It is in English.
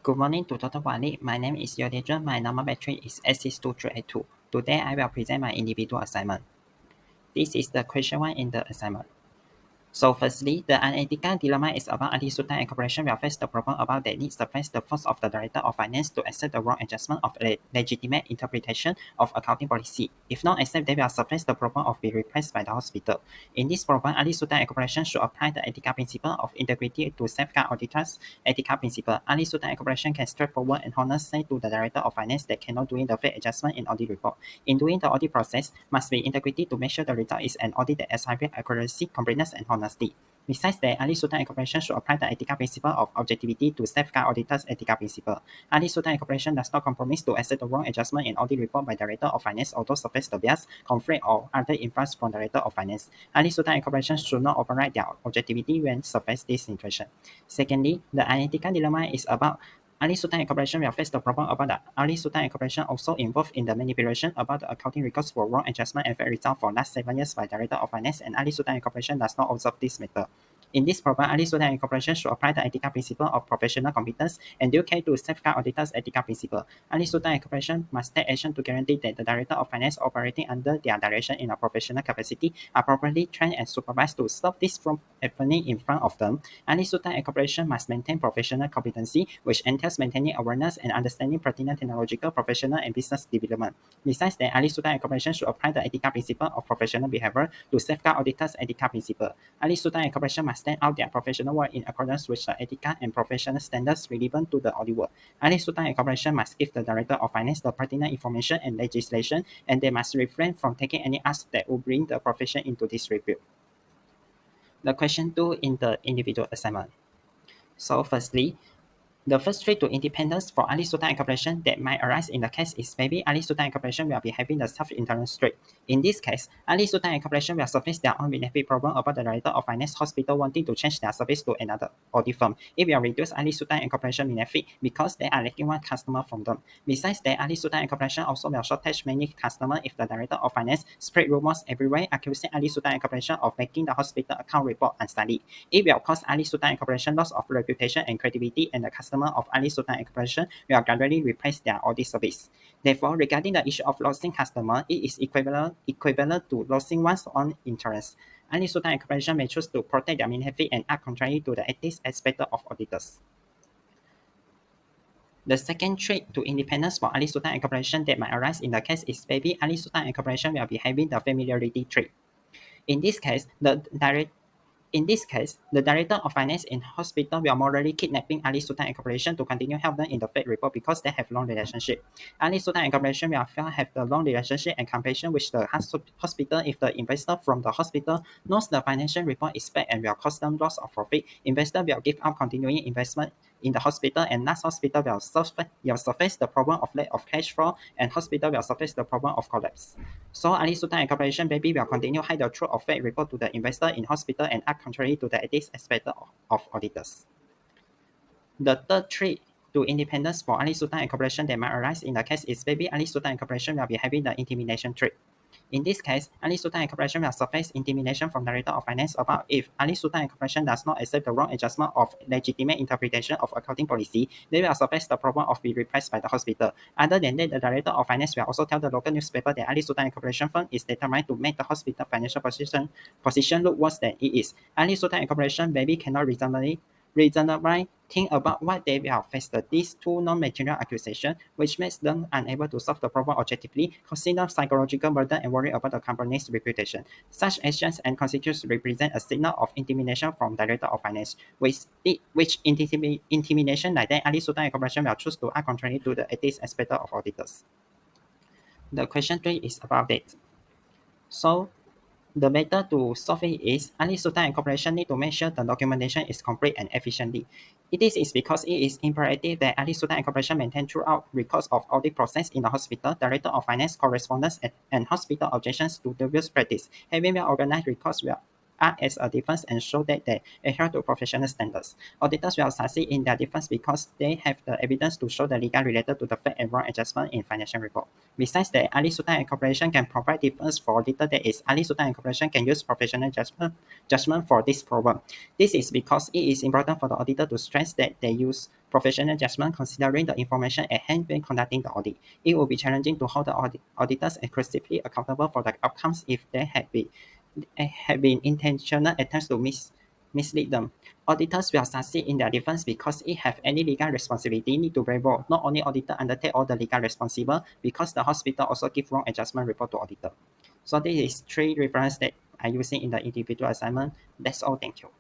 Good morning to Dr. Wali. My name is Yeoh. My number battery is S62382. Today I will present my individual assignment. This is the question 1 in the assignment. So firstly, the unethical dilemma is about anti-sultan and corporation will face the problem about they need suppress the force of the director of finance to accept the wrong adjustment of legitimate interpretation of accounting policy. If not accept, they will suppress the problem of be replaced by the hospital. In this problem, anti-sultan and corporation should apply the ethical principle of integrity to safeguard auditors' ethical principle. Anti-sultan and corporation can straightforward and honest say to the director of finance that cannot doing the fair adjustment in audit report. In doing the audit process, must be integrity to make sure the result is an audit that has high accuracy, completeness, and honesty. Besides that, anti-sultan and corporation should apply the ethical principle of objectivity to safeguard auditors' ethical principle. Anti-sultan and corporation does not compromise to accept the wrong adjustment in audit report by director of finance, although suppress the bias, conflict, or other influence from director of finance. Anti-sultan and corporation should not override their objectivity when suppress this situation. Secondly, the unethical dilemma is about anti-sultan and corporation will face the problem about the anti-sultan and corporation also involved in the manipulation about the accounting records for wrong adjustment and fair result for last 7 years by director of finance, and anti-sultan and corporation does not observe this matter. In this problem, anti-sultan and corporation should apply the ethical principle of professional competence and due care to safeguard auditors' ethical principle. Anti-sultan and corporation must take action to guarantee that the director of finance operating under their direction in a professional capacity are properly trained and supervised to stop this from happening in front of them. Anti-sultan and corporation must maintain professional competency, which entails maintaining awareness and understanding pertinent technological, professional, and business development. Besides that, anti-sultan and corporation should apply the ethical principle of professional behavior to safeguard auditors' ethical principle. Anti-sultan and corporation must stand out their professional work in accordance with the ethical and professional standards relevant to the audit work. Anti-sultan and corporation must give the director of finance the pertinent information and legislation, and they must refrain from taking any acts that will bring the profession into disrepute. The question 2 in the individual assignment. So firstly, the first threat to independence for anti-sultan and corporation that might arise in the case is maybe anti-sultan and corporation will be having the self-interest threat. In this case, anti-sultan and corporation will surface their own benefit problem about the director of finance hospital wanting to change their service to another audit firm. It will reduce anti-sultan and corporation benefit because they are lacking one customer from them. Besides that, anti-sultan and corporation also will shortage many customers if the director of finance spread rumors everywhere accusing anti-sultan and corporation of making the hospital account report unstudied. It will cause anti-sultan and corporation loss of reputation and credibility, and the customer of anti-sultan and corporation will gradually replace their audit service. Therefore, regarding the issue of losing customer, it is equivalent to losing one's own interest. Anti-sultan and corporation may choose to protect their benefit and act contrary to the ethics aspect of auditors. The second trait to independence for anti-sultan and corporation that might arise in the case is maybe anti-sultan and corporation will be having the familiarity trait. In this case, the director of finance in hospital will morally kidnapping anti-sultan and corporation to continue help them in the fake report because they have long relationship. Anti-sultan and corporation will have the long relationship and compassion with the hospital if the investor from the hospital knows the financial report is fake and will cause them loss of profit. Investor will give up continuing investment in the hospital, and last hospital will surface the problem of lack of cash flow, and hospital will surface the problem of collapse. So anti-sultan and corporation maybe will continue hide the truth of fake report to the investor in hospital and act contrary to the ethics aspect of auditors. The third trait to independence for anti-sultan and corporation that might arise in the case is maybe anti-sultan and corporation will be having the intimidation trait. In this case, anti-sultan and corporation will surface intimidation from director of finance about if anti-sultan and corporation does not accept the wrong adjustment of legitimate interpretation of accounting policy, they will surface the problem of being replaced by the hospital. Other than that, the director of finance will also tell the local newspaper that anti-sultan and corporation firm is determined to make the hospital financial position look worse than it is. Anti-sultan and corporation maybe cannot reasonably think about what they will face these two non-material accusations, which makes them unable to solve the problem objectively, causing them psychological burden and worry about the company's reputation. Such actions and constitutes represent a signal of intimidation from director of finance, which intimidation like that, anti-sultan and corporation will choose to act contrary to the ethics aspect of auditors. The question 3 is about it. So, the method to solve it is anti-sultan and corporation need to make sure the documentation is complete and efficiently. This is because it is imperative that anti-sultan and corporation maintain throughout records of audit process in the hospital, director of finance correspondence, and hospital objections to dubious practice. Having well-organized records will act as a defense and show that they adhere to professional standards. Auditors will succeed in their defense because they have the evidence to show the legal related to the fact and wrong adjustment in financial report. Besides that, anti-sultan and corporation can provide defense for auditor that is anti-sultan and corporation can use professional judgment for this problem. This is because it is important for the auditor to stress that they use professional judgment considering the information at hand when conducting the audit. It will be challenging to hold the auditors exclusively accountable for the outcomes if there had been intentional attempts to mislead them. Auditors will succeed in their defense because if have any legal responsibility need to be involved. Not only auditor undertake all the legal responsible because the hospital also give wrong adjustment report to auditor. So this is 3 reference that I'm using in the individual assignment. That's all. Thank you.